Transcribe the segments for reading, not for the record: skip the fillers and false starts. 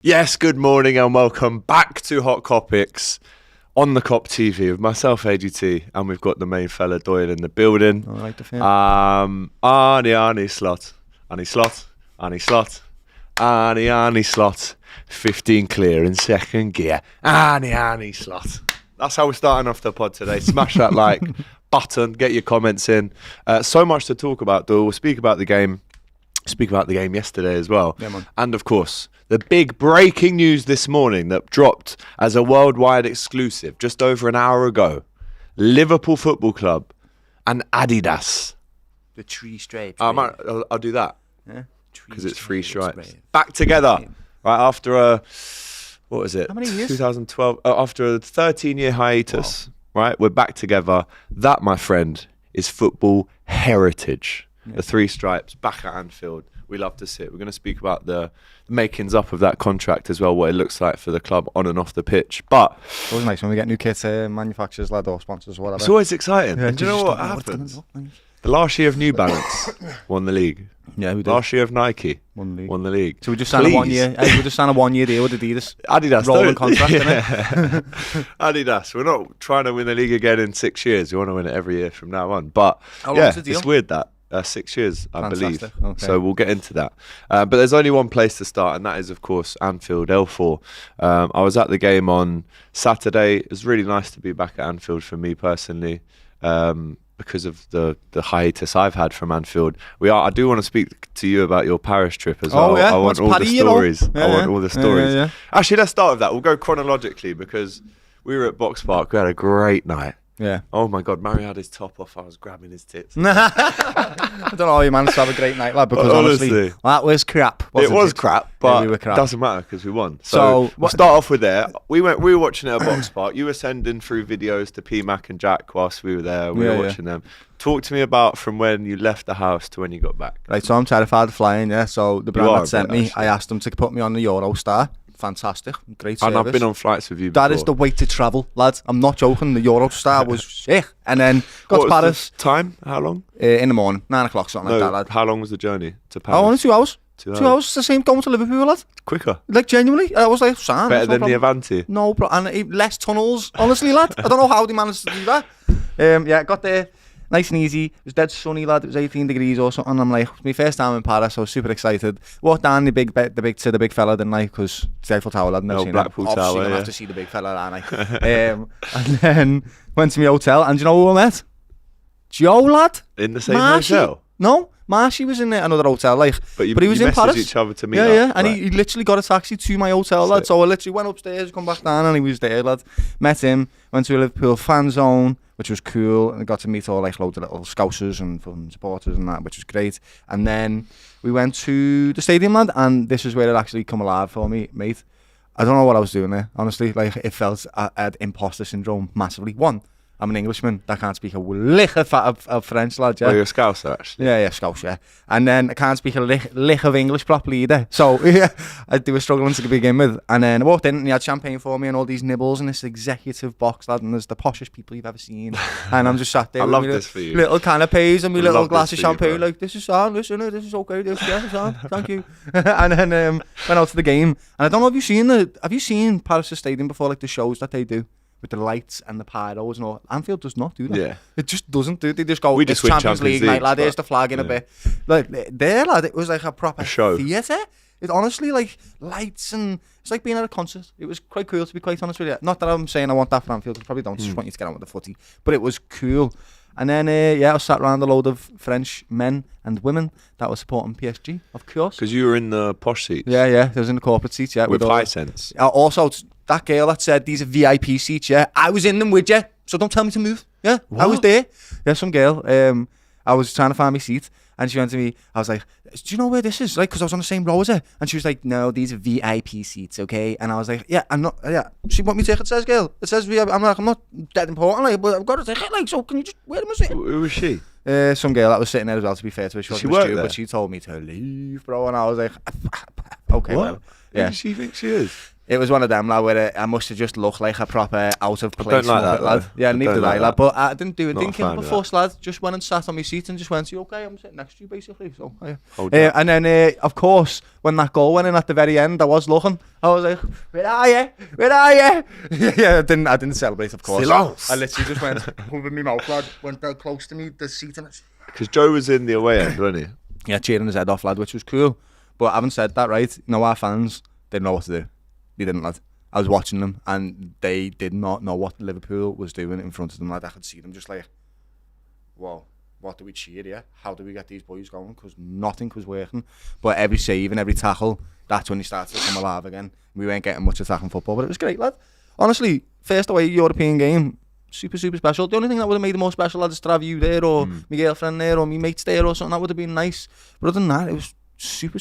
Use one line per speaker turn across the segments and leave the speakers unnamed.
Yes, good morning and welcome back to Hot Kopics on the Kop TV with myself, AGT, and we've got the main fella Doyle in the building.
I like the film.
Arnie slot, 15 clear in second gear. Arnie slot. That's how we're starting off the pod today. Smash that like button, get your comments in. So much to talk about, Doyle. We'll speak about the game yesterday as well.
Yeah, man.
And of course, the big breaking news this morning that dropped as a worldwide exclusive just over an hour ago. Liverpool Football Club and Adidas.
The three stripes.
I'll do that.
Yeah.
Because it's three stripes. Back together. Right after what was it?
How many years?
2012. After a 13-year hiatus. Wow. Right? We're back together. That, my friend, is football heritage. Yeah. The three stripes back at Anfield. We love to see it. We're going to speak about the makings up of that contract as well, what it looks like for the club on and off the pitch. But
it's always nice when we get new kits, manufacturers, lad, or sponsors, or whatever.
It's always exciting.
Yeah,
and do you know what happens? The last year of New Balance won the league.
Yeah, we did.
Last year of Nike
won the
league.
So we just signed a 1 year. We just signed a 1 year deal with Adidas.
Adidas
rolling contract.
Yeah. Adidas. We're not trying to win the league again in 6 years. We want to win it every year from now on. But yeah, it's weird that. 6 years, I believe.
Okay.
So we'll get into that. But there's only one place to start, and that is, of course, Anfield, L4. I was at the game on Saturday. It was really nice to be back at Anfield for me personally, because of the hiatus I've had from Anfield. I do want to speak to you about your Paris trip as well.
Yeah?
I want all the stories.
Yeah,
I want all the stories.
Yeah.
Actually, let's start with that. We'll go chronologically because we were at Box Park. We had a great night.
Yeah.
Oh my God, Mario had his top off. I was grabbing his tits.
I don't know how you managed to have a great night, lad, because honestly, that was crap.
It was crap, but
we were crap.
It doesn't matter because we won. So we'll start off with there. We were watching it at Box Park. You were sending through videos to P Mac and Jack whilst we were there. We were watching them. Talk to me about from when you left the house to when you got back.
Right, so I'm terrified of flying, yeah. So the brand that sent me, I asked them to put me on the Eurostar. Fantastic, great service.
And I've been on flights with you before.
That is the way to travel, lads. I'm not joking. The Eurostar was sick. And then got to Paris.
Time? How long?
In the morning, 9 o'clock, something like that, lad.
How long was the journey to Paris?
Only 2 hours.
2 hours.
2 hours. It's the same going to Liverpool, lad.
Quicker.
Like genuinely, I was like, Sam.
Better than the Avanti.
No, bro, and less tunnels. Honestly, lad. I don't know how they managed to do that. Yeah, got there. Nice and easy. It was dead sunny, lad. It was 18 degrees or something. I'm like, it's my first time in Paris. I was super excited. Walked down the big fella, didn't I? Because it's Eiffel Tower, lad. Never seen
Blackpool
that.
Tower.
Obviously, gonna have to see the big fella, aren't I? And then went to my hotel, and do you know who I met? Joe, lad.
In the same hotel?
No, Marshy was in another hotel, like.
But he
was in Paris.
Each other to meet
Yeah,
up,
and
right.
he literally got a taxi to my hotel, lad. So I literally went upstairs, come back down, and he was there, lad. Met him, went to a Liverpool fan zone, which was cool, and I got to meet all like loads of little scousers and supporters and that, which was great. And then we went to the stadium, lad, and this is where it actually come alive for me, mate. I don't know what I was doing there, honestly. Like, it felt I had imposter syndrome massively. One, I'm an Englishman that can't speak a lick of French, lad. Yeah.
Oh, you're a Scouser, actually.
Yeah, Scouse, yeah. And then I can't speak a lick of English properly either. So, yeah, they were struggling to begin with. And then I walked in and he had champagne for me and all these nibbles in this executive box, lad. And there's the poshest people you've ever seen. And I'm just sat there with
this for you.
Little canapes and my little glass of champagne.
You,
like, this is sound, listen, this is okay, this is sound, thank you. And then went out to the game. And I don't know, have you seen Paris Stadium before, like the shows that they do? With the lights and the pyros and all. Anfield does not do that.
Yeah.
It just doesn't do it. They just go,
we just
it's Champions League night, lad. There's the flag in a bit. Like, there, lad, it was like a proper
show.
Theatre. It honestly, like, lights and... It's like being at a concert. It was quite cool, to be quite honest with you. Not that I'm saying I want that for Anfield. I probably don't. Just want you to get on with the footy. But it was cool. And then, I was sat around a load of French men and women that were supporting PSG, of course.
Because you were in the posh seats.
Yeah. I was in the corporate seats, yeah.
With high sense.
Also, that girl that said these are VIP seats, yeah, I was in them with you, so don't tell me to move. Yeah, what? I was there. Yeah, some girl. I was trying to find my seat, and she went to me. I was like, "Do you know where this is?" Like, because I was on the same row as her, and she was like, "No, these are VIP seats, okay?" And I was like, "Yeah, I'm not. Yeah, she want me ticket says, girl. It says VIP. I'm like, I'm not that important, like, but I've got a ticket, like, so can you just where am I sitting?"
Who was she?
Some girl that was sitting there as well. To be fair to her, she wasn't a student, but she told me to leave, bro, and I was like, "Okay,
what?
well, yeah."
Who does she think she is?
It was one of them, lad, where I must have just looked like a proper out of place.
don't like that,
lad.
though.
Yeah,
I
neither
don't
did I,
like
lad.
that.
But I didn't do it.
Not
Didn't
a
give
fan
up a
of
fuss, lad. Just went and sat on my seat and just went, "You okay? I'm sitting next to you, basically." So, yeah.
Hold up.
And then, of course, when that goal went in at the very end, I was looking. I was like, "Where are you? Where are you?" Yeah, I didn't celebrate, of course.
Silence.
I literally just went, holding my mouth, lad. Went down close to me, the seat, and
Because Joe was in the away end, wasn't he?
yeah, cheering his head off, lad, which was cool. But having said that, right, our fans didn't know what to do. They didn't, lad. I was watching them, and they did not know what Liverpool was doing in front of them. Lad, I could see them just like, whoa, what do we cheer here? How do we get these boys going? Because nothing was working. But every save and every tackle, that's when they started to come alive again. We weren't getting much attacking football, but it was great, lad. Honestly, first away European game, super special. The only thing that would have made it more special, lad, is to have you there, or my girlfriend there, or my mates there, or something. That would have been nice. But other than that, it was super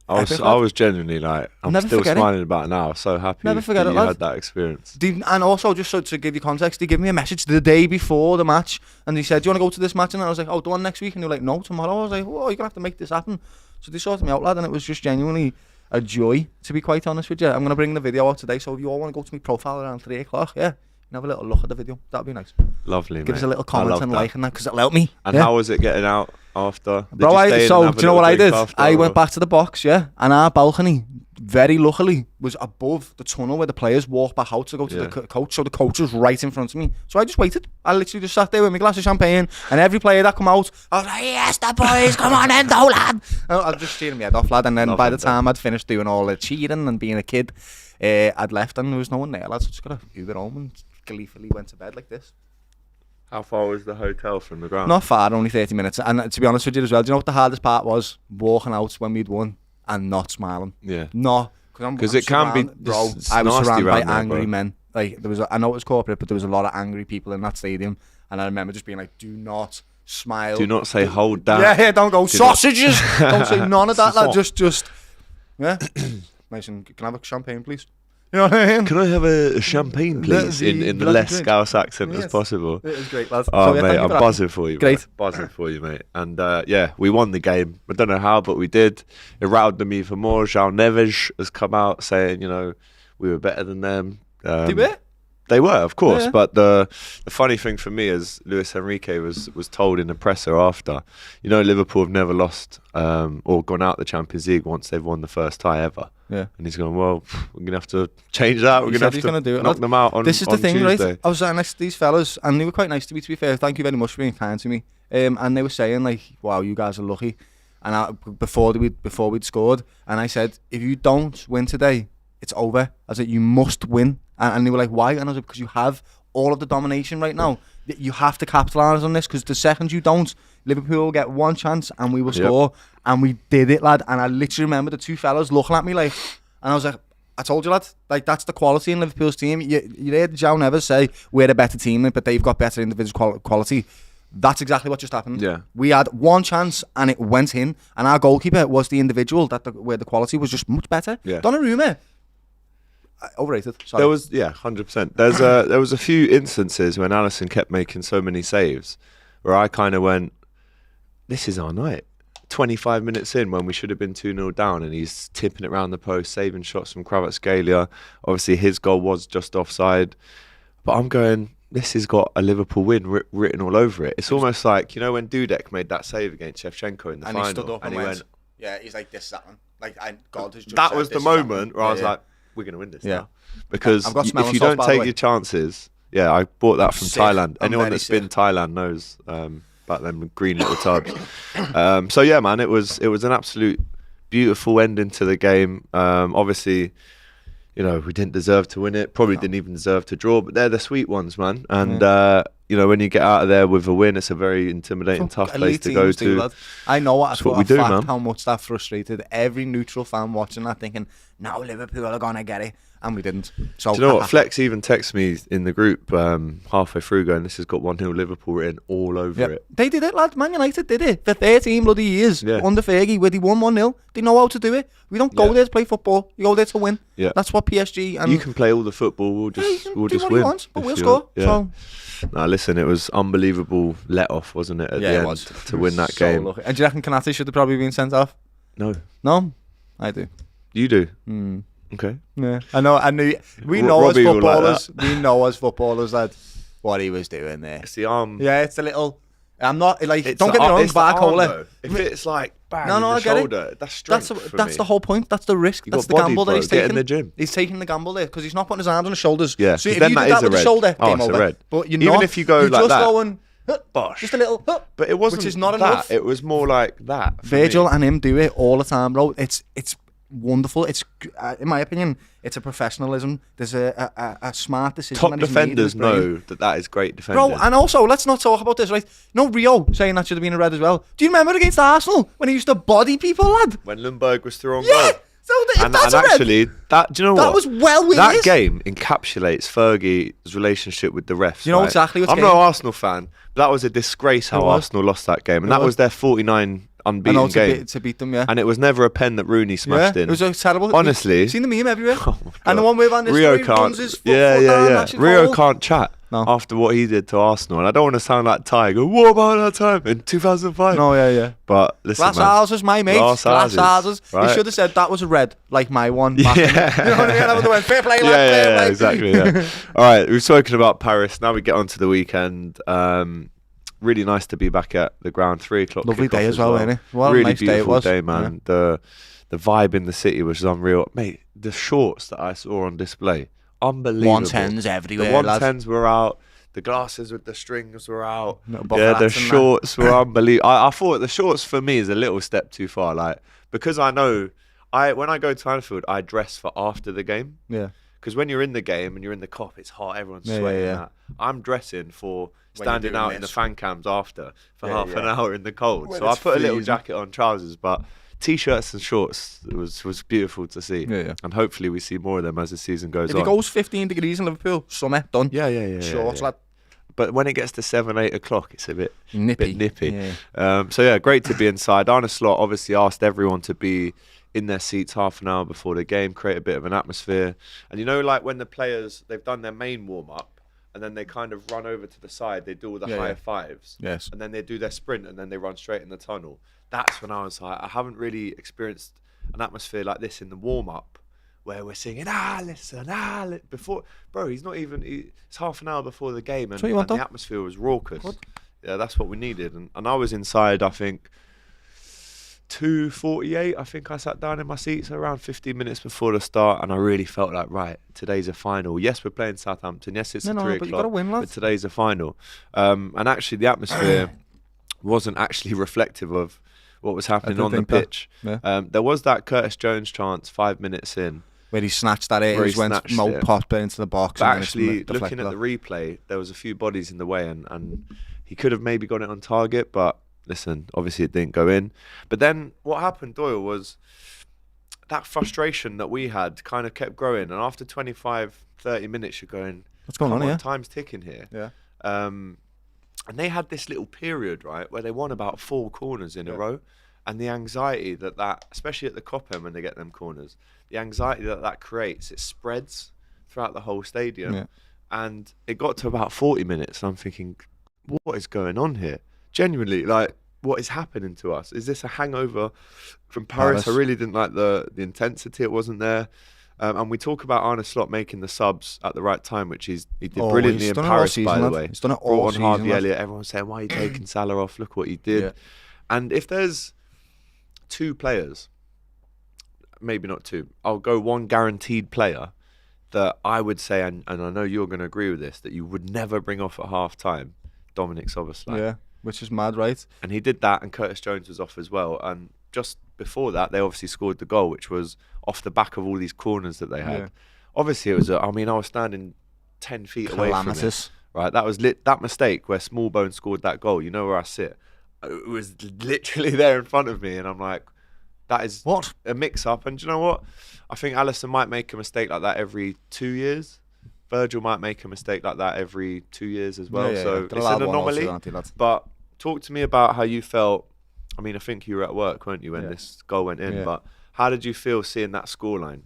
epic,
I was genuinely like, I'm
Never
still
forget it.
smiling about it now. I'm so happy
Never forget
that
it,
you
lad.
had that experience.
And also, just so to give you context, they gave me a message the day before the match, and they said, "Do you want to go to this match?" And I was like, "Oh, the one next week." And they were like, "No, tomorrow." I was like, "Oh, you're gonna have to make this happen." So they sorted me out, lad, and it was just genuinely a joy, to be quite honest with you. I'm gonna bring the video out today, so if you all want to go to my profile around 3 o'clock, yeah, and have a little look at the video, that'd be nice.
Lovely,
Give
mate.
us a little
I
comment
love
and
that.
like and that, because it'll help me.
And
yeah.
how was it getting out after? Did
Bro,
you stay in
so
and have a
do you know
little
what I
drink
did?
after,
I
or-
went back to the box, yeah, and our balcony, very luckily, was above the tunnel where the players walk back out to go to
Yeah.
the coach. So the coach was right in front of me. So I just waited. I literally just sat there with my glass of champagne, and every player that come out, I was like, "Yes, the boys, come on in, though, lad." I was just cheering my head off, lad. And then by the time I'd finished doing all the cheering and being a kid, I'd left and there was no one there, lad. So I just got to Uber home and gleefully went to bed like this.
How far was the hotel from the ground?
Not far, only 30 minutes. And to be honest with you as well, do you know what the hardest part was? Walking out when we'd won and not smiling.
Yeah.
No.
Because it can be,
bro.
it's
I was
nasty
surrounded by
round there,
angry
bro.
men. Like there was, I know it was corporate, but there was a lot of angry people in that stadium. And I remember just being like, "Do not smile.
Do not say hold that.
Yeah, don't go
Do not-
sausages. Don't say none of that. Like, just, yeah. Mason, can I have a champagne, please? You know what I mean?
Can I have a champagne, please, in the
bloody
less
drink.
Scouse accent
Yes.
as possible?
It was great, lads.
Oh,
So, yeah,
mate,
thank you
I'm
for that.
buzzing for you.
Great.
Mate. Buzzing for you, mate. And yeah, we won the game. I don't know how, but we did. It riled them even more. João Neves has come out saying, you know, we were better than them.
Did we?
They were, of course.
Yeah.
But the funny thing for me is Luis Enrique was told in the presser after, you know, Liverpool have never lost or gone out the Champions League once they've won the first tie ever.
Yeah.
And he's going, well, we're going to have to change that. We're
He
going to
said
have
he's
to
gonna do it,
knock
lad.
them out on
This is the
on
thing,
Tuesday.
right? I was sat next to these fellas, and they were quite nice to me. To be fair, thank you very much for being kind to me. And they were saying like, "Wow, you guys are lucky." And before we'd scored, and I said, "If you don't win today, it's over." I said, "You must win." And they were like, "Why?" And I was like, "Because you have all of the domination right now. You have to capitalise on this. Because the second you don't, Liverpool will get one chance, and we will score." And we did it, lad. And I literally remember the two fellas looking at me like. And I was like, "I told you, lad, like that's the quality in Liverpool's team." You heard João Neves say we're a better team, but they've got better individual quality. That's exactly what just happened.
Yeah.
We had one chance and it went in, and our goalkeeper was the individual where the quality was just much better.
Yeah.
Donnarumma, overrated. Sorry.
There was 100%. There was a few instances when Alisson kept making so many saves where I kind of went, this is our night. 25 minutes in when we should have been 2-0 down, and he's tipping it around the post, saving shots from Kvaratskhelia. Obviously his goal was just offside, but I'm going, this has got a Liverpool win written all over it. It's almost like, you know, when Dudek made that save against Shevchenko in the final,
he stood up
and
and
he
went, "Yeah, he's like, this is that one." Like, God has just
that
said,
was the
"This is that
moment
one."
where I was
Yeah,
like, we're going to win this
Yeah.
now. Because
I've got
if
smelling
you
salts,
don't
by the
take
way.
your chances, I bought that from
Sick.
Thailand.
I'm
Anyone
very
that's
sick.
been Thailand knows about them green little tubs. So yeah, man, it was an absolute beautiful ending to the game. Obviously, you know, we didn't deserve to win it. Probably didn't even deserve to draw, but they're the sweet ones, man. And you know, when you get out of there with a win, it's a very intimidating, tough place
Elite
to go
teams
to.
do, lad. I know what,
That's what we do, man.
how much that frustrated every neutral fan watching that, thinking, "Now Liverpool are gonna get it," and we didn't. So
Do you know what? Flex even texted me in the group halfway through going, this has got 1-0 Liverpool written all over it.
They did it, lad. Man United did it for 13 bloody years
Yeah.
under Fergie, where they won 1-0. They know how to do it. We don't go there to play football. You go there to win.
Yeah.
That's what PSG and
You can play all the football, we'll
Yeah, you
just
can
we'll
do
just
what
win.
you want, but
if
we'll
you
score.
want. Yeah.
So
Now listen, it was unbelievable let off, wasn't it, at the end to win that
so
game?
lucky. And do you reckon Kanate should have probably been sent off?
No.
No, I do.
You do. Okay.
Yeah, I know. We know as
Robbie will like
footballers. We know as footballers that what he was doing there.
It's the arm.
Yeah, it's a little. I'm not like.
It's
Don't get me wrong,
it's the arm,
Barcola.
though. If it's like bang
No,
in the
I get it.
shoulder, that's strength for
That's
me.
the whole point. That's the risk.
You
That's
got
the
body,
gamble
bro.
that he's
Get
taking.
in the gym.
He's taking the gamble there because he's not putting his arms on his shoulders.
Yeah,
So if
then
you
that
did
is
that with
a
the
red.
shoulder,
Oh,
game
it's a
over.
red.
But you're
Even
not.
if you go
you're
like
just
that.
going,
Bosh.
just a little.
But it wasn't
which is not
that.
enough.
It was more like that. for
Virgil
me.
and him do it all the time, bro. It's wonderful. It's in my opinion, it's a professionalism. There's a smart decision.
Top
that he's made in his
defenders
brain.
know that is great defending.
Bro, and also, let's not talk about this, right? No, Rio saying that should have been a red as well. Do you remember against Arsenal when he used to body people, lad?
when Lundberg was through on
Yeah!
goal.
So if
And
that's a red,
actually, that do you know
that
what?
was well within
That
his.
game encapsulates Fergie's relationship with the refs.
You know
right?
exactly what's
I'm
game.
not an Arsenal fan, but that was a disgrace how
It was.
Arsenal lost that game, and
It
that
was.
was their 49
I
unbeaten
know
game.
to beat them, yeah.
And it was never a pen that Rooney smashed
Yeah,
in.
it was a terrible.
Honestly.
You've seen the meme everywhere.
Oh my
And the
God.
one where Van
Rio
Nistelrooy
can't.
runs his foot
Yeah.
down, that's his
Rio
goal.
can't chat
No.
after what he did to Arsenal, and I don't want to sound like Ty. Go, what about that time in 2005?
No, yeah.
But listen,
Glass
man.
houses, my mate.
Glass
Glass houses.
houses, right.
He should have said that was a red, like my one. Back in the-
Yeah.
You know what I mean? I would have went, fair play, lad,
Yeah,
fair play.
exactly. Yeah. All right, we've spoken about Paris. Now we get on to the weekend. Really nice to be back at the ground. 3 o'clock.
Lovely
kickoff
day as well, wasn't it? What a
really
nice day it
beautiful
was.
day, man. The vibe in the city was unreal, mate. The shorts that I saw on display, unbelievable.
110s
The
everywhere, lad.
110s were out. The glasses with the strings were out.
Little bucket
Yeah, the
hats and that.
shorts were unbelievable. I thought the shorts for me is a little step too far. Like, because I know when I go to Anfield, I dress for after the game.
Yeah.
Because when you're in the game and you're in the Kop, it's hot, everyone's
Yeah,
sweating.
yeah.
and that. I'm dressing for
When you're
standing
doing
out in the
this.
fan cams after for
Yeah,
half
yeah.
an hour in the cold.
When
So I
it's
put a little
freezing.
jacket on, trousers, but t-shirts and shorts was beautiful to see.
Yeah.
And hopefully we see more of them as the season goes
If
on.
it goes 15 degrees in Liverpool, summer, done.
Yeah.
Shorts, lad.
But when it gets to 7, 8 o'clock, it's a bit
Nippy.
nippy.
Yeah.
So yeah, great to be inside. Arne Slot obviously asked everyone to be in their seats half an hour before the game, create a bit of an atmosphere. And you know, like when the players, they've done their main warm-up, and then they kind of run over to the side, they do all the
Yeah,
high
yeah.
fives.
Yes.
And then they do their sprint, and then they run straight in the tunnel. That's when I was like, I haven't really experienced an atmosphere like this in the warm-up, where we're singing, before, bro, it's half an hour before the game, and,
what you want,
and the
though?
atmosphere was raucous.
Good.
Yeah, that's what we needed. And I was inside, I think, 2:48. I think I sat down in my seats around 15 minutes before the start, and I really felt like, right, today's a final. Yes, we're playing Southampton. Yes, it's
No,
at
no,
3
but you
o'clock.
gotta win,
but
lads.
today's a final. And actually, the atmosphere wasn't actually reflective of what was happening
don't
on the
think that.
pitch.
Yeah.
There was that Curtis Jones chance 5 minutes in.
Where he snatched that it,
Where
he
he
went
snatched
Mo
it.
Popper into the box.
But
and then
actually,
it's deflected
looking at the
off.
replay, there was a few bodies in the way, and he could have maybe got it on target, but listen, obviously it didn't go in. But then what happened, Doyle, was that frustration that we had kind of kept growing, and after 25, 30 minutes, you're going,
What's going
come
on here?
time's ticking here.
Yeah.
And they had this little period, right, where they won about 4 corners in a row. And the anxiety that especially at the Kop end when they get them corners, the anxiety that creates, it spreads throughout the whole stadium.
Yeah.
And it got to about 40 minutes, and I'm thinking, what is going on here? Genuinely, like, what is happening to us? Is this a hangover from Paris? I really didn't like the intensity. It wasn't there. And we talk about Arne Slot making the subs at the right time, which he did brilliantly
he's
in
done it all
Paris,
season,
by the
lad.
way.
He's done it all
Brought on
season,
Harvey
lad.
Elliott. Everyone's saying, why are you taking Salah off? Look what he did.
Yeah.
And if there's 2 players, maybe not 2, I'll go 1 guaranteed player that I would say, and I know you're going to agree with this, that you would never bring off at half time, Dominic Szoboszlai.
Yeah, which is mad, right?
And he did that, and Curtis Jones was off as well. And just before that, they obviously scored the goal, which was off the back of all these corners that they had.
Yeah.
Obviously, it was, I was standing 10 feet away from it.
Calamitous.
Right, that was that mistake where Smallbone scored that goal. You know where I sit? It was literally there in front of me, and I'm like, that is
What?
a mix-up. And do you know what? I think Alisson might make a mistake like that every 2 years. Virgil might make a mistake like that every 2 years as well. So
They're
it's
allowed
an
one or
anomaly.
two, aren't they, lads?
But talk to me about how you felt. I mean, I think you were at work, weren't you, when
Yeah.
this goal went in?
Yeah.
But how did you feel seeing that scoreline?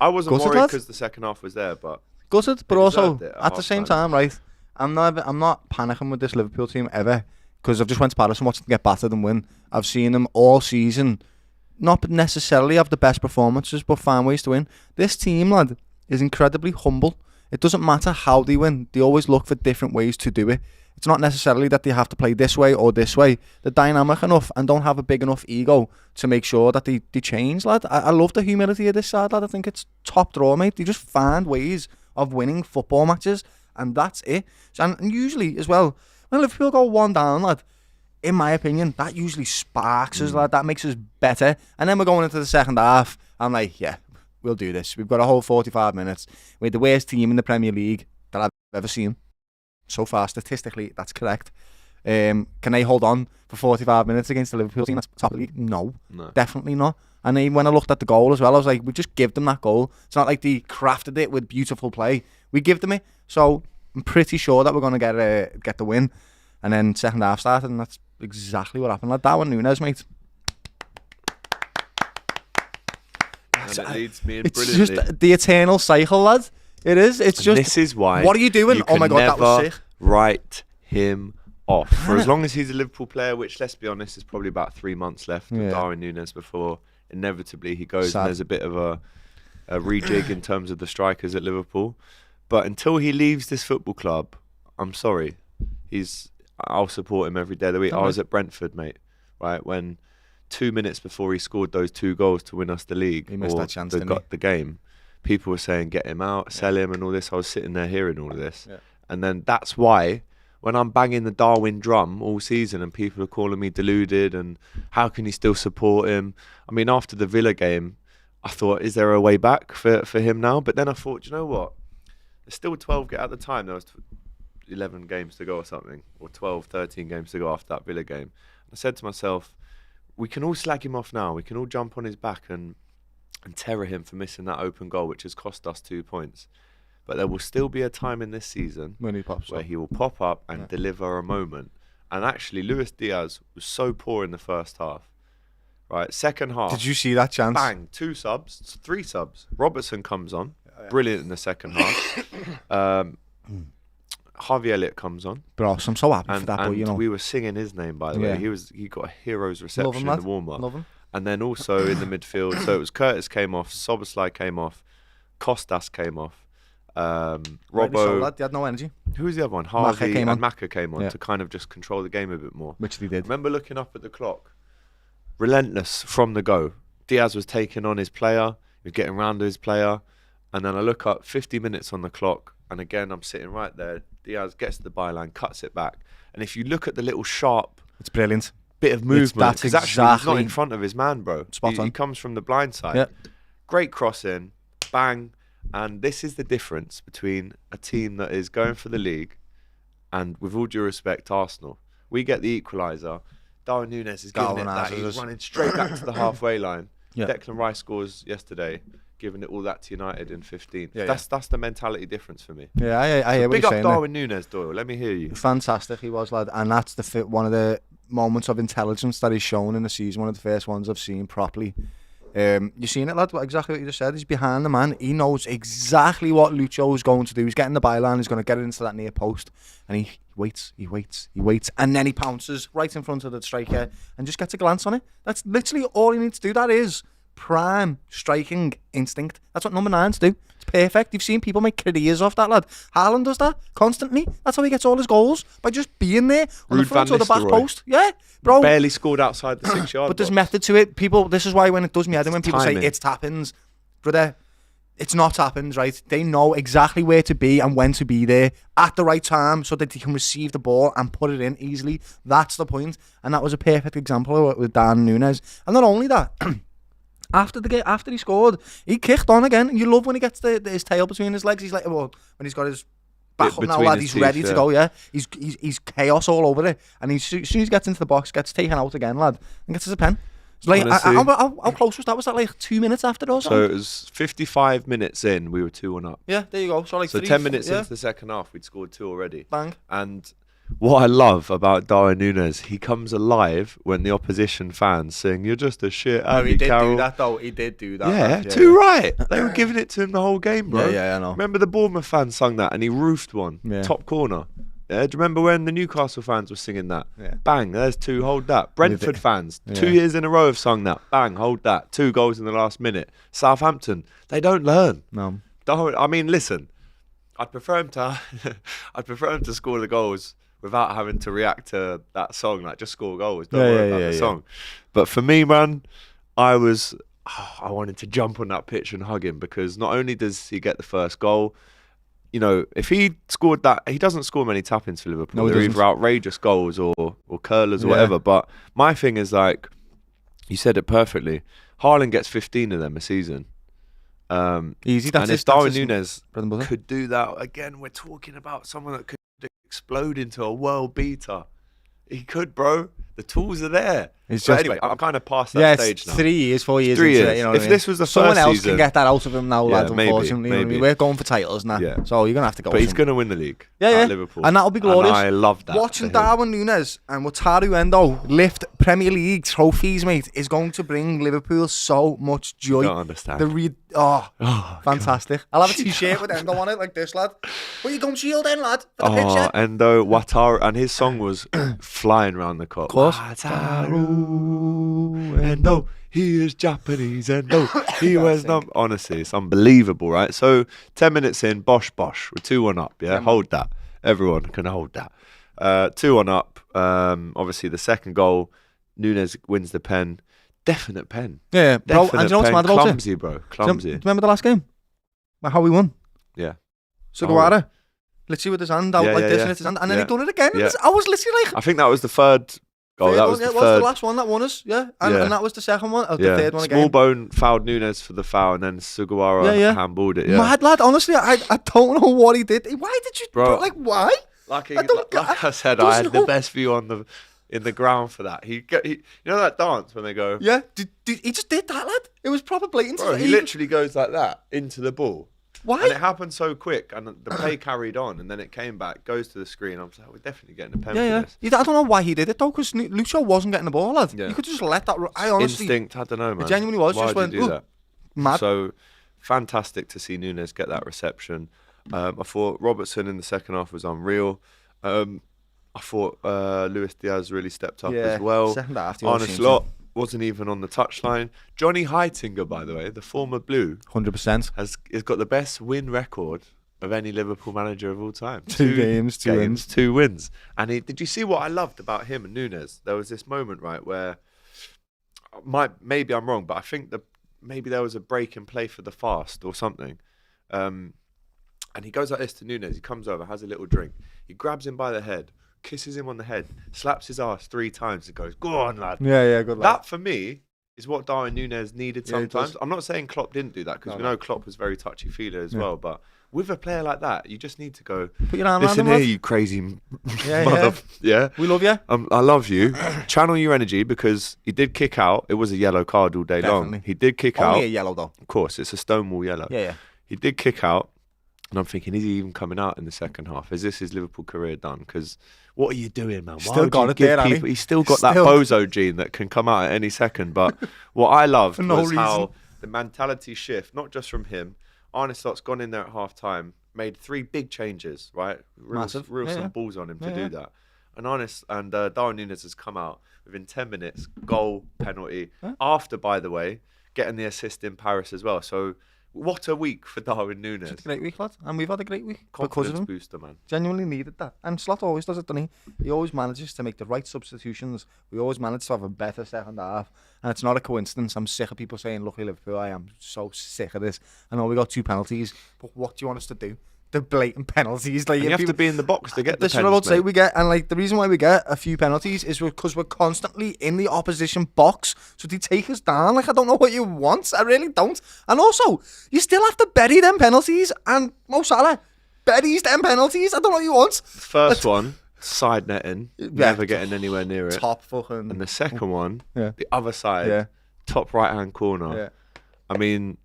I wasn't
Gutted,
worried
lad.
because the second half was there, but
Gutted, but
They
also
deserved it at
at the same
half-time.
time, right? I'm not panicking with this Liverpool team ever because I've just went to Paris and watched them get battered and win. I've seen them all season not necessarily have the best performances, but find ways to win. This team, lad, is incredibly humble. It doesn't matter how they win. They always look for different ways to do it. It's not necessarily that they have to play this way or this way. They're dynamic enough and don't have a big enough ego to make sure that they change, lad. I love the humility of this side, lad. I think it's top draw, mate. They just find ways of winning football matches, and that's it. And usually, as well, when Liverpool go 1 down, lad, in my opinion, that usually sparks us, lad. That makes us better. And then we're going into the second half. I'm like, yeah, we'll do this. We've got a whole 45 minutes. We're the worst team in the Premier League that I've ever seen. So far, statistically, that's correct. Can they hold on for 45 minutes against the Liverpool team that's top of the league? No, definitely not. And then when I looked at the goal as well, I was like, we just give them that goal. It's not like they crafted it with beautiful play. We give them it. So I'm pretty sure that we're going to get the win. And then second half started, and that's exactly what happened. Like Darwin Núñez, mate.
And it leads me in
It's
brilliantly.
just the eternal cycle, lad. It is. It's just.
This is why.
What are you doing? Oh my God, that was sick.
Write him off for as long as he's a Liverpool player. Which, let's be honest, is probably about 3 months left of Darwin Núñez before inevitably he goes.
Sad.
And there's a bit of a rejig in terms of the strikers at Liverpool. But until he leaves this football club, I'm sorry. I'll support him every day of the week. I was at Brentford, mate. Right when 2 minutes before he scored those 2 goals to win us the league,
He missed that chance, didn't he?
the game. People were saying, get him out, sell him and all this. I was sitting there hearing all of this. Yeah. And then that's why when I'm banging the Darwin drum all season and people are calling me deluded and how can you still support him? I mean, after the Villa game, I thought, is there a way back for him now? But then I thought, you know what? There's still 12 at the time. There was 11 games to go or something, or 12, 13 games to go after that Villa game. I said to myself, we can all slag him off now. We can all jump on his back and terror him for missing that open goal, which has cost us 2 points. But there will still be a time in this season
When he pops
where
up.
he will pop up and deliver a moment. And actually, Luis Diaz was so poor in the first half. Right, second half.
Did you see that chance?
Bang, 2 subs, 3 subs. Robertson comes on, brilliant in the second half. Harvey Elliott comes on.
Bro, I'm so happy for that boy,
and
you know.
we were singing his name, by the way. He got a hero's reception in the warm-up.
Love him.
And then also in the midfield, so it was Curtis came off, Soboslai came off, Kostas came off, Robbo.
They had no energy.
Who was the other one? Harvey
came on.
and Maka came on to kind of just control the game a bit more.
Which they did.
I remember looking up at the clock, relentless from the go. Diaz was taking on his player, he was getting round to his player, and then I look up, 50 minutes on the clock, and again I'm sitting right there. Diaz gets to the byline, cuts it back, and if you look at the little sharp,
It's brilliant.
bit of movement,
That's
because actually he's not
exactly-
in front of his man, bro.
Spot on.
He comes from the blind side.
Yeah.
Great crossing, bang, and this is the difference between a team that is going for the league and, with all due respect, Arsenal. We get the equaliser. Darwin Núñez is giving it that. He's running straight back to the halfway line.
Yeah.
Declan Rice scores yesterday, giving it all that to United in 15.
Yeah,
that's the mentality difference for me.
Yeah, I hear what
Big
you're
up
saying.
Darwin Núñez, Doyle. Let me hear you.
Fantastic, he was, lad. And that's one of the moments of intelligence that he's shown in the season. One of the first ones I've seen properly. You seen it, lad? Exactly what you just said. He's behind the man. He knows exactly what Lucho is going to do. He's getting the byline. He's going to get it into that near post, and he waits, and then he pounces right in front of the striker and just gets a glance on it. That's literally all he needs to do. That is prime striking instinct. That's what number 9s do. It's perfect. You've seen people make careers off that, lad. Haaland does that constantly. That's how he gets all his goals, by just being there on the
Ruud
front
van
or the back
Nistelrooy.
post. Yeah, bro.
Barely scored outside the 6-yard
But there's
box.
method to it. This is why when it does me head in when people
timing.
say it's tappins, brother, it's not tappins, right? They know exactly where to be and when to be there at the right time so that they can receive the ball and put it in easily. That's the point. And that was a perfect example of it with Dan Núñez. And not only that, after he scored, he kicked on again. You love when he gets his tail between his legs. He's like, well, when he's got his back up now,
between
lad,
his
he's
teeth,
ready to
yeah.
go. Yeah, he's chaos all over it. And as soon as he gets into the box, gets taken out again, lad, and gets his pen. It's like,
Honestly.
how close was that? Was that like 2 minutes after or something?
So it was 55 minutes in, we were 2-1 up.
Yeah, there you go. So like
So 10 minutes into the second half, we'd scored 2 already.
Bang.
And what I love about Darwin Núñez, he comes alive when the opposition fans sing, "You're just a shit Andy Carroll."
though. He did do that.
Yeah, too right. They were giving it to him the whole game, bro.
Yeah, I know.
Remember the Bournemouth fans sung that and he roofed one,
Yeah.
top corner. Do you remember when the Newcastle fans were singing that?
Yeah.
Bang, there's 2, hold that. Brentford fans, 2 years in a row have sung that. Bang, hold that. 2 goals in the last minute. Southampton, they don't learn.
No.
I mean, listen, I'd prefer him to score the goals without having to react to that song. Like, just score goals. Don't worry about the song. But for me, man, I wanted to jump on that pitch and hug him, because not only does he get the first goal, you know, if he scored that, he doesn't score many tap-ins for Liverpool. They're either outrageous goals or curlers or whatever. But my thing is, like, you said it perfectly. Haaland gets 15 of them a season.
Easy.
And if Darwin Núñez could do that, again, we're talking about someone that could explode into a world beater. He could, bro. The tools are there. Anyway, I'm kind of past that stage now.
3 years, 4 years.
3 years.
It, you know
if this was the
someone
first
else
season,
can get that out of him now, lads.
maybe,
unfortunately,
maybe.
You know what I mean? We're going for titles now, so you're gonna have to go.
But he's gonna win the league.
At
Liverpool,
and that'll be glorious.
And I love that.
Watching Darwin Núñez and Wataru Endo lift Premier League trophies, mate, is going to bring Liverpool so much joy.
I don't understand.
Fantastic! God. I'll have a T-shirt with Endo on it, like this, lad. What you going shield in, lad? For the picture?
Endo, Wataru, and his song was flying around the Kop.
Of course.
Wataru Endo, he is Japanese Endo. He wears honestly, it's unbelievable, right? So 10 minutes in, bosh, we're 2-1 up. Yeah, hold that. Everyone can hold that. 2-1 up. Obviously, the second goal, Núñez wins the pen. Definite pen.
Yeah, bro. And do you know what's mad about
Clumsy, bro. Clumsy.
Do you remember the last game? Like how we won?
Yeah.
Sugawara. Literally with his hand out like this, and it's his hand, and then he done it again.
Yeah.
I was literally like,
I think that was the third goal. That was the third.
The last one that won us. Yeah, and that was the second one. The third one again.
Smallbone fouled Núñez for the foul, and then Sugawara handballed it. Yeah.
Mad lad. Honestly, I don't know what he did. Why did you?
Bro,
like why?
Like I said, I had the best view in the ground for that. You know that dance when they go.
Yeah. He just did that, lad. It was proper blatant.
Bro, he literally goes like that into the ball.
Why?
And it happened so quick, and the play carried on, and then it came back, goes to the screen. I was like, we're definitely getting a pen for this.
I don't know why he did it though, because Lucho wasn't getting the ball, lad. You could just let that. I honestly
instinct. I don't know, man.
It genuinely was.
Why
just
did you do that?
Mad.
So fantastic to see Núñez get that reception. I thought Robertson in the second half was unreal. I thought Luis Diaz really stepped up as well.
Second half,
Arne Slot wasn't even on the touchline. Johnny Heitinga, by the way, the former Blue,
100%,
has got the best win record of any Liverpool manager of all time.
2 games, 2 wins.
2 wins. And did you see what I loved about him and Núñez? There was this moment, right, where maybe I'm wrong, but I think maybe there was a break in play for the fast or something. And he goes like this to Núñez. He comes over, has a little drink. He grabs him by the head, kisses him on the head, slaps his ass 3 times and goes, "Go on, lad."
Yeah, good lad.
That, for me, is what Darwin Núñez needed sometimes. I'm not saying Klopp didn't do that, because we know Klopp was very touchy-feely as well, but with a player like that, you just need to go,
put your arm
listen
around him,
here, you crazy mother... Yeah.
We love you.
I love you. Channel your energy, because he did kick out. It was a yellow card all day long. He did kick out.
Only a yellow, though.
Of course, it's a Stonewall yellow.
Yeah.
He did kick out. And I'm thinking, is he even coming out in the second half? Is this his Liverpool career done? Because what are you doing, man?
Still got it there,
people? He's still got that bozo gene that can come out at any second. But what I loved was how the mentality shift, not just from him. Arne Slot's gone in there at half time, made 3 big changes, right?
Massive.
Some balls on him to do that. And Darwin Núñez has come out within 10 minutes, goal, penalty. After, by the way, getting the assist in Paris as well. So what a week for Darwin Núñez.
It's a great week, lad. And we've had a great week.
Confidence booster, man.
Genuinely needed that. And Slot always does it, doesn't he? He always manages to make the right substitutions. We always manage to have a better second half. And it's not a coincidence. I'm sick of people saying, "Lucky Liverpool." I am so sick of this. I know we got 2 penalties, but what do you want us to do? The blatant penalties. Like,
you have to be in the box to get the penalties.
That's what I would say we get. And like the reason why we get a few penalties is because we're constantly in the opposition box. So they take us down. Like, I don't know what you want. I really don't. And also, you still have to bury them penalties. And Mo Salah buries them penalties. I don't know what you want.
First one, side netting. Never getting anywhere near it.
Top fucking.
And the second one, the other side, top right-hand corner.
Yeah.
I mean...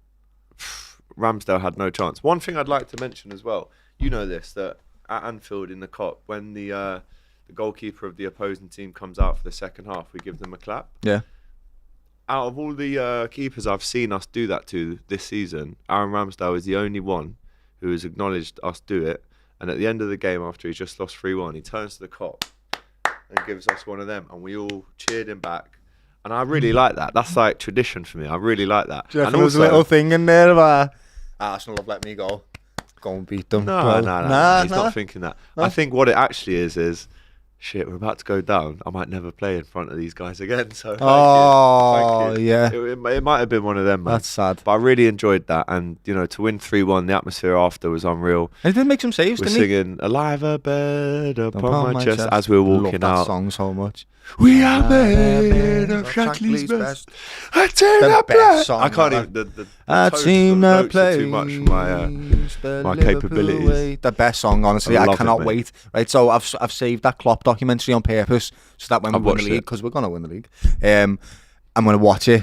Ramsdale had no chance. One thing I'd like to mention as well, you know this, that at Anfield in the Kop, when the goalkeeper of the opposing team comes out for the second half, we give them a clap.
Yeah.
Out of all the keepers I've seen us do that to this season, Aaron Ramsdale is the only one who has acknowledged us do it And at the end of the game, after he's just lost 3-1, he turns to the Kop and gives us one of them, and we all cheered him back. And I really like that. That's like tradition for me. I really like that.
Do you reckon there's a little thing in there about Arsenal have let me go and beat them?
No, he's not thinking that. No. I think what it actually is shit, we're about to go down. I might never play in front of these guys again. So thank you.
Yeah.
It might have been one of them, man.
That's sad.
But I really enjoyed that. And, you know, to win 3-1, the atmosphere after was unreal.
And he did make some saves,
we're
didn't he?
singing Alive a Bed upon my chest as we were walking
I love
out.
that song so much.
We are made of Shackley's best. I take that best song. I can't even. The
team that
plays too much for my capabilities.
Way. The best song, honestly. I cannot wait. Right, so I've saved that Klopp documentary on purpose so that when we win the league, because we're gonna win the league, I'm gonna watch it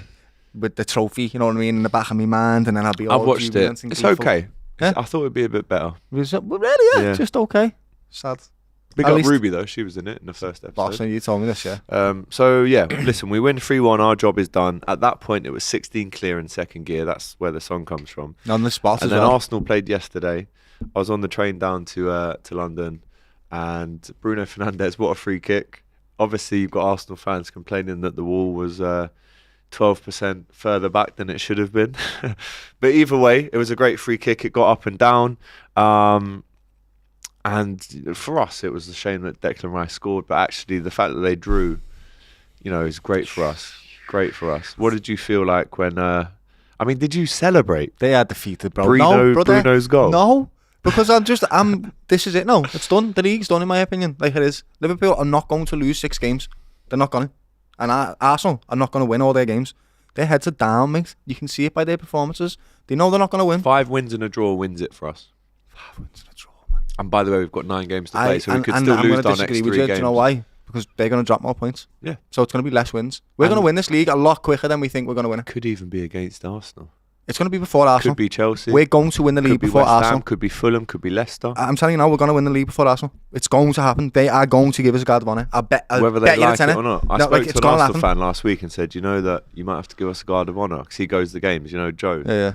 with the trophy. You know what I mean, in the back of my mind, and then I'll be.
I've watched it. It's okay.
Yeah?
I thought it'd be a bit better.
Really? Yeah. Just okay. Sad.
Big up Ruby though, she was in it in the first episode.
Boston, you told me this, yeah.
So yeah, listen, we win 3-1, our job is done. At that point it was 16 clear in second gear, that's where the song comes from.
On the spot
and
as
then
well.
Arsenal played yesterday. I was on the train down to London, and Bruno Fernandes, what a free kick. Obviously you've got Arsenal fans complaining that the wall was 12% further back than it should have been. But either way, it was a great free kick, it got up and down. And for us, it was a shame that Declan Rice scored, but actually the fact that they drew, you know, is great for us. Great for us. What did you feel like when, I mean, did you celebrate?
They are defeated, bro. No, brother.
Bruno's goal?
No, because this is it. No, it's done. The league's done, in my opinion. Like it is. Liverpool are not going to lose 6 games. They're not going to. And Arsenal are not going to win all their games. Their heads are down, mate. You can see it by their performances. They know they're not going to win.
5 wins and a draw wins it for us.
5 wins and a draw.
And by the way, we've got 9 games to play, so we could still lose our next 3 games.
Do you know why? Because they're going to drop more points.
Yeah.
So it's going to be less wins. We're going to win this league a lot quicker than we think we're going to win it.
Could even be against Arsenal.
It's going to be before Arsenal.
Could be Chelsea.
We're going to win the league before Arsenal.
Could be Fulham. Could be Leicester.
I'm telling you now, we're going to win the league before Arsenal. It's going to happen. They are going to give us a guard of honour.
Whether they like it or not. I spoke to an Arsenal fan last week and said, you know that you might have to give us a guard of honour because he goes to the games. You know, Joe.
Yeah.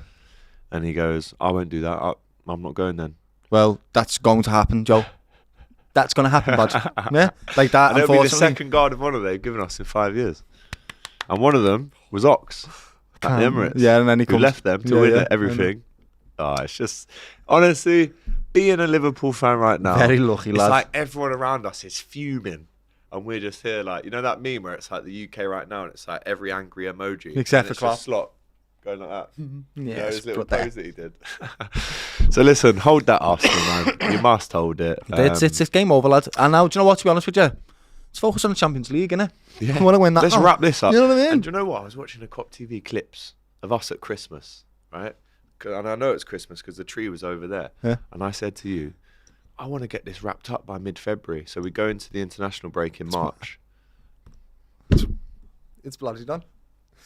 And he goes, I won't do that. I'm not going then.
Well, that's going to happen, Joe. That's going to happen, bud. Yeah, like that.
And it'll be the second guard of honour they've given us in 5 years. And one of them was Ox at the Emirates.
Yeah, and then he
left them to win everything. Oh, it's just, honestly, being a Liverpool fan right now.
Very lucky, lad.
It's like everyone around us is fuming. And we're just here like, you know that meme where it's like the UK right now and it's like every angry emoji.
Except for Klopp.
Slot going like that.
Yeah,
you know, his little pose that he did. So listen, hold that Arsenal, man. You must hold it.
It's game over, lad. And now, do you know what, to be honest with you? Let's focus on the Champions League, innit?
Yeah.
I want to win that.
Let's wrap this up.
You know what I mean?
And do you know what? I was watching a Kop TV clips of us at Christmas, right? And I know it's Christmas because the tree was over there.
Yeah.
And I said to you, I want to get this wrapped up by mid-February. So we go into the international break in March.
It's bloody done.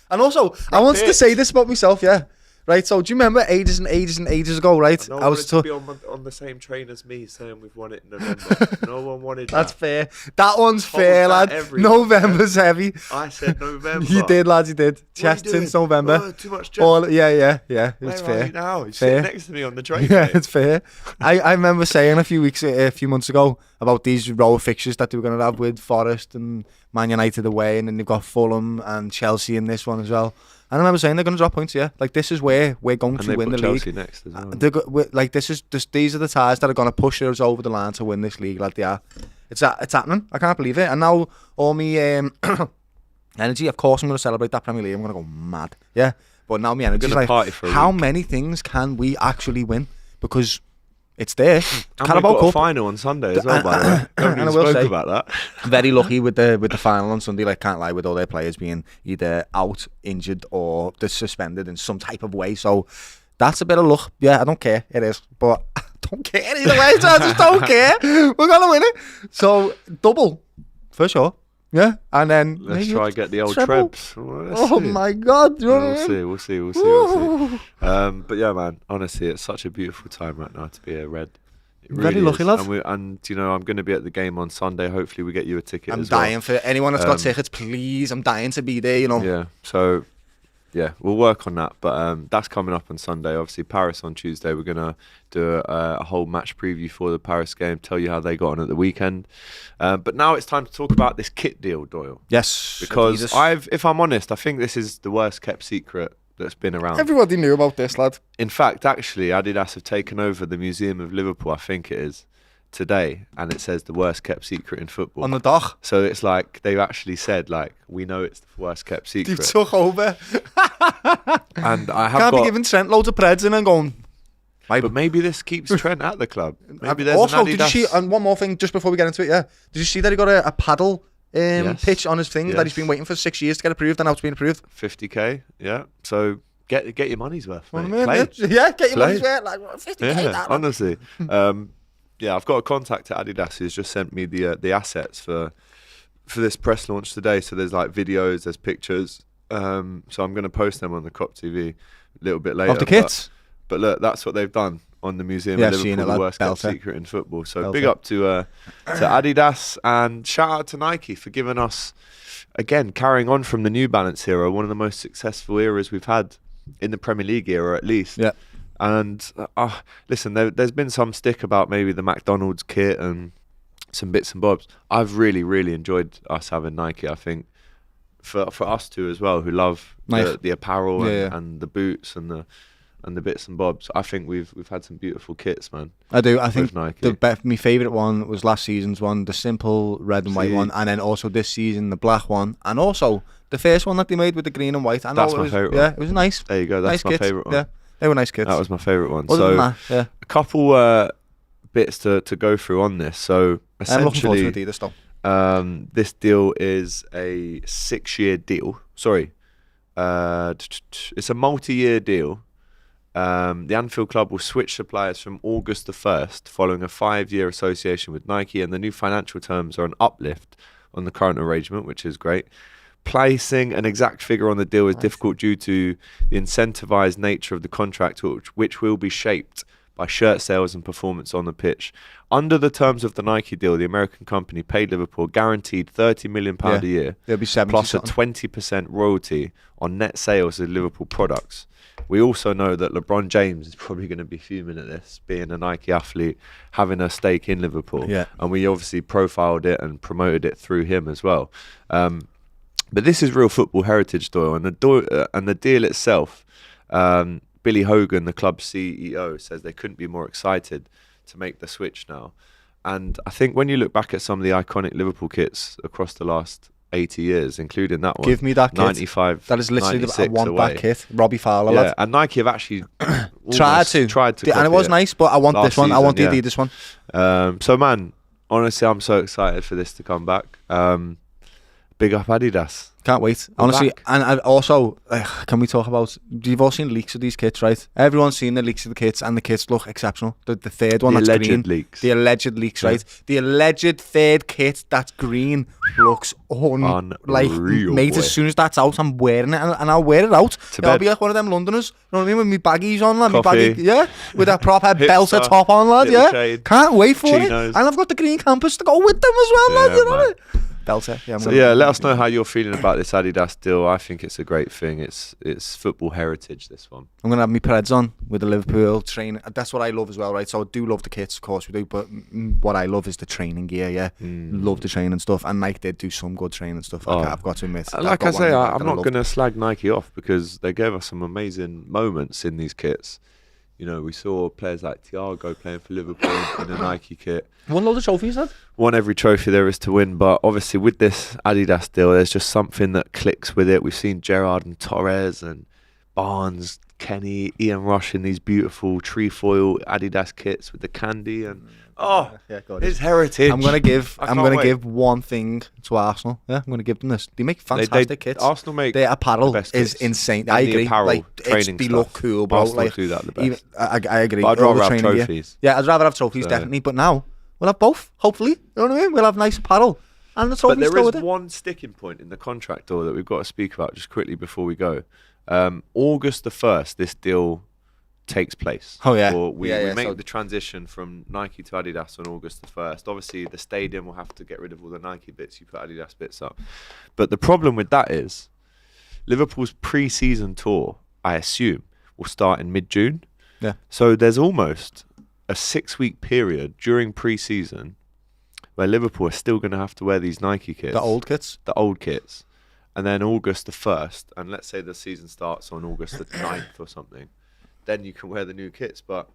And also, I wanted to say this about myself, yeah. Right, so do you remember ages and ages and ages ago, right?
No one wanted to be on the same train as me saying we've won it in November. No one wanted that.
That's fair. That one's fair, lad. November's heavy.
I said November.
You did, lads, you did. Chest since November.
Oh, too much chest.
Yeah. It's fair.
Are you now? You're sitting next to me on the train.
Yeah,
mate.
it's fair. I remember saying a few months ago about these row of fixtures that they were going to have with Forest and Man United away, and then they've got Fulham and Chelsea in this one as well. And I remember saying they're going to drop points, yeah. Like, this is where we're going to win the league.
Chelsea next as well.
These are the ties that are going to push us over the line to win this league, like they are. It's happening. I can't believe it. And now all me energy, of course, I'm going to celebrate that Premier League. I'm going to go mad, yeah. But now my energy is like, how many things can we actually win? Because it's there.
And we've got a final on Sunday as well, by the way.
And I will say,
about that.
Very lucky with the final on Sunday. Like, can't lie, with all their players being either out, injured, or they're suspended in some type of way. So that's a bit of luck. Yeah, I don't care. It is, but I don't care either way. So I just don't care. We're gonna win it. So double for sure. Yeah, and then
let's try and get the old Trebs.
Oh my God!
We'll see. But yeah, man. Honestly, it's such a beautiful time right now to be a Red.
Very lucky, lad.
And you know, I'm going to be at the game on Sunday. Hopefully, we get you a ticket.
I'm dying for anyone that's got tickets. Please, I'm dying to be there. You know.
Yeah. So Yeah, we'll work on that. But that's coming up on Sunday. Obviously, Paris on Tuesday. We're going to do a whole match preview for the Paris game, tell you how they got on at the weekend. But now it's time to talk about this kit deal, Doyle.
Yes.
Because
Adidas.
if I'm honest, I think this is the worst kept secret that's been around.
Everybody knew about this, lad.
In fact, actually, Adidas have taken over the Museum of Liverpool, I think it is, today, and it says the worst kept secret in football.
On the dock.
So it's like they've actually said, like, we know it's the worst kept secret.
They took over.
And I have
Can't
got,
be giving Trent loads of preds in and going.
but maybe this keeps Trent at the club. Maybe there's
Also,
an Adidas.
did you see? And one more thing, just before we get into it, yeah. Did you see that he got a paddle
Yes.
pitch on his thing that he's
Yes.
been waiting for 6 years to get approved, and now it's been approved?
50k, yeah. So get your money's worth, mate.
Well,
Play.
yeah, get your
Play.
money's worth. Like 50k.
Yeah,
that,
honestly. Yeah, I've got a contact at Adidas who's just sent me the assets for this press launch today. So there's like videos, there's pictures. So I'm going to post them on the Kop TV a little bit later.
Of the kits.
But look, that's what they've done on the Museum
Yeah,
of
I've seen
Liverpool,
it,
the
lad.
worst kept
Belter.
secret in football. So
Belter.
big up to Adidas, and shout out to Nike for giving us, again, carrying on from the New Balance era, one of the most successful eras we've had in the Premier League era, at least.
Yeah.
And listen, there's been some stick about maybe the McDonald's kit and some bits and bobs. I've really, really enjoyed us having Nike. I think for us two as well, who love the apparel and the boots and the bits and bobs. I think we've had some beautiful kits, man.
I do. I think
Nike.
my favourite one was last season's one, the simple red and white one, and then also this season the black one, and also the first one that they made with the green and white. I know
That's my favourite one.
Yeah, it was nice.
There you go. That's
nice
my
kits.
favourite one.
Yeah, they were nice kids.
That was my favourite one.
Other than
So
that, yeah.
a couple bits to go through on this. So
I'm looking forward
essentially,
to Adidas though.
this deal is a 6-year deal. Sorry, it's a multi-year deal. The Anfield Club will switch suppliers from August the 1st following a 5-year association with Nike, and the new financial terms are an uplift on the current arrangement, which is great. Placing an exact figure on the deal is difficult due to the incentivized nature of the contract, which will be shaped by shirt sales and performance on the pitch. Under the terms of the Nike deal, the American company paid Liverpool guaranteed £30 million a year,
There'll be 70
plus a
something.
20% royalty on net sales of Liverpool products. We also know that LeBron James is probably going to be fuming at this, being a Nike athlete, having a stake in Liverpool.
Yeah.
And we obviously profiled it and promoted it through him as well. But this is real football heritage, Doyle. And the deal itself, Billy Hogan, the club's CEO, says they couldn't be more excited to make the switch now. And I think when you look back at some of the iconic Liverpool kits across the last 80 years, including that one.
Give me that kit.
95,
That is literally the
96
one
away.
back kit. Robbie Fowler,
Yeah,
lad.
and Nike have actually
Tried to.
and it
And it was nice, but I want
last
this one. I want the
season,
Adidas one.
So man, honestly, I'm so excited for this to come back. Big up Adidas.
Can't wait.
We're
Honestly,
back.
and also, can we talk about? You've all seen leaks of these kits, right? Everyone's seen the leaks of the kits, and the kits look exceptional. The third one
The
that's
alleged
green,
leaks.
the alleged leaks,
Yeah.
right? The alleged third kit that's green looks like
Unreal,
mate.
boy.
As soon as that's out, I'm wearing it, and I'll wear it out.
To
I'll
bed.
be like one of them Londoners. You know what I mean? With my baggies on, lad. My
Coffee.
baggy, yeah, with that proper
Hipster,
belter top on, lad.
little
Yeah,
shade,
can't wait for
chinos.
it. And I've got the green campus to go with them as well, lad.
Yeah,
You know
man.
it? Belter. Yeah. I'm
So
gonna-
yeah, let us know how you're feeling about this Adidas deal. I think it's a great thing. It's football heritage, this one.
I'm going to have my Preds on with the Liverpool train. That's what I love as well, right? So I do love the kits, of course we do, but what I love is the training gear, yeah. Love the training stuff, and Nike did do some good training stuff.
Oh.
I've got to admit.
Like I say, I'm not
going
going to slag Nike off because they gave us some amazing moments in these kits. You know, we saw players like Thiago playing for Liverpool in a Nike kit.
Won loads of trophies, lad.
Won every trophy there is to win, but obviously with this Adidas deal, there's just something that clicks with it. We've seen Gerrard and Torres and Barnes, Kenny, Ian Rush in these beautiful trefoil Adidas kits with the candy and
Yeah, God.
his heritage.
I'm going to give
I
I'm
can't
going to
wait.
give one thing to Arsenal. Yeah, I'm going to give them this. They make fantastic kits.
Arsenal make
Their apparel
the best
is
kits.
insane.
And
I
the
agree.
apparel,
Like
training
they
stuff.
look cool, bro.
Arsenal
Like
do that the best.
even, I agree.
But I'd
All the
rather have
training gear.
trophies.
Yeah, I'd rather have trophies,
So-
definitely. But now we'll have both. Hopefully, you know what I mean. We'll have nice apparel and the
But
trophies
there
go
is
with it.
one sticking point in the contract door that we've got to speak about just quickly before we go. August the 1st, this deal takes place.
Oh, yeah.
Or we
Yeah,
make
so-
the transition from Nike to Adidas on August the 1st. Obviously, the stadium will have to get rid of all the Nike bits. You put Adidas bits up. But the problem with that is Liverpool's pre-season tour, I assume, will start in mid-June.
Yeah.
So there's almost a 6-week period during pre-season where Liverpool are still going to have to wear these Nike kits.
The old kits.
The old kits. And then August the 1st, and let's say the season starts on August the 9th or something, then you can wear the new kits. But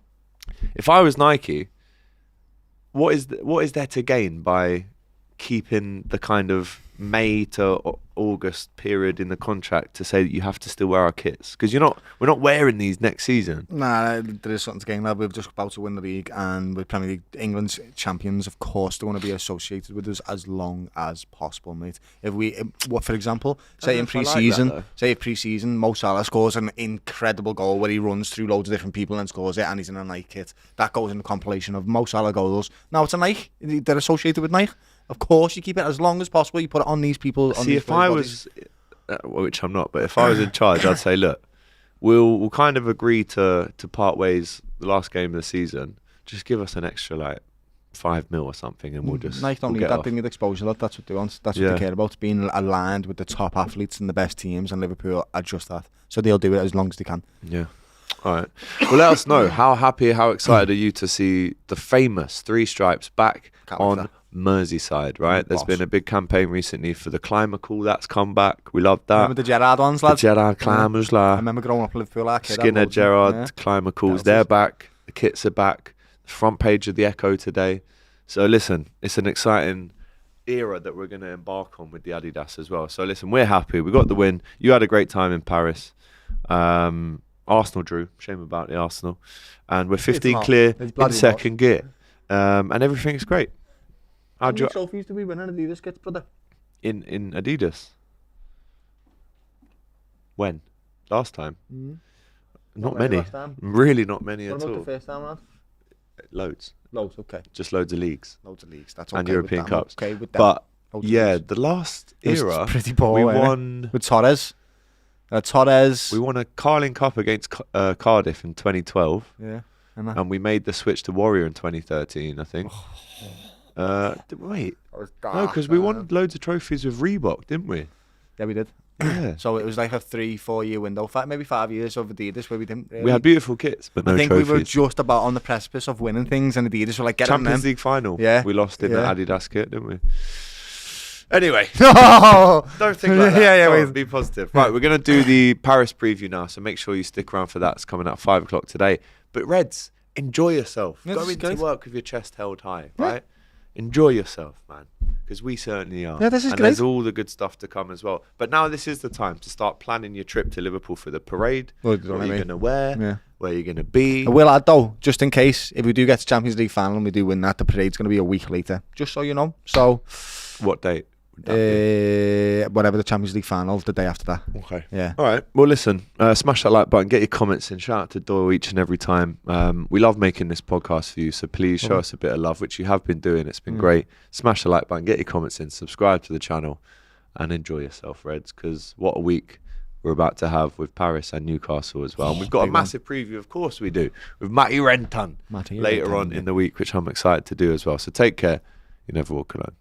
if I was Nike, what is there to gain by keeping the kind of May to August period in the contract to say that you have to still wear our kits? Because we're not wearing these next season.
Nah, there is something to gain. We're just about to win the league, and with Premier League, England's champions, of course, they want to be associated with us as long as possible, mate. If we, for example, say in pre-season, Mo Salah scores an incredible goal where he runs through loads of different people and scores it, and he's in a Nike kit. That goes in the compilation of Mo Salah goals. Now it's a Nike. They're associated with Nike. Of course, you keep it as long as possible. You put it on these people.
See, if I was, which I'm not, but if I was in charge, I'd say, look, we'll kind of agree to part ways the last game of the season. Just give us an extra like 5 mil or something, and we'll just.
Nike don't need that. They need exposure. That's what they want. That's what they care about. Being aligned with the top athletes and the best teams, and Liverpool are just that. So they'll do it as long as they can.
Yeah. All right. Well, let us know how happy, how excited are you to see the famous 3 Stripes back on Merseyside, right? There's been a big campaign recently for the climber call. That's come back. We love that.
Remember the Gerrard ones, lads?
The Gerrard climbers,
I remember growing up in Liverpool.
Skinner, Gerrard, climber calls. They're back. The kits are back. The front page of the Echo today. So listen, it's an exciting era that we're going to embark on with the Adidas as well. So listen, we're happy. We got the win. You had a great time in Paris. Arsenal drew. Shame about the Arsenal. And we're 15 clear in second gear. And everything's great.
How many trophies did we win in Adidas kits, brother?
In Adidas? When? Last time? Not many. Really not many at all.
What about the first time, lad?
Loads.
Loads, okay.
Just loads of leagues.
That's okay.
And European Cups.
Okay with that.
But the last era,
pretty poor,
we won
with Torres. Torres.
We won a Carling Cup against Cardiff in 2012.
Yeah.
And we made the switch to Warrior in 2013, I think. Wait. No, because we won loads of trophies with Reebok, didn't we?
Yeah, we did.
Yeah.
So it was like a 3-4 year window, maybe 5 years of Adidas where we didn't really.
We had beautiful kits, but no trophies.
I think we were just about on the precipice of winning things, and Adidas were like, get
Champions League final.
Yeah.
We lost in the Adidas kit, didn't we? Anyway.
No!
Don't think like that. Be positive. Right, we're going to do the Paris preview now, so make sure you stick around for that. It's coming at 5 o'clock today. But Reds, enjoy yourself. Go into work with your chest held high, right? Enjoy yourself, man, because we certainly are.
Yeah, this is
and
great.
There's all the good stuff to come as well. But now this is the time to start planning your trip to Liverpool for the parade. What you're going to wear, where you're going to be.
I will add, though, just in case, if we do get to Champions League final and we do win that, the parade's going to be a week later, just so you know. So,
what date?
Whatever the Champions League final, the day after that.
Okay.
Yeah.
All right. Well, listen, smash that like button, get your comments in. Shout out to Doyle each and every time. We love making this podcast for you, so please show us a bit of love, which you have been doing. It's been great. Smash the like button, get your comments in, subscribe to the channel, and enjoy yourself, Reds, because what a week we're about to have with Paris and Newcastle as well. And we've got a massive preview, of course we do, with Matty Renton later on in the week, which I'm excited to do as well. So take care. You never walk alone.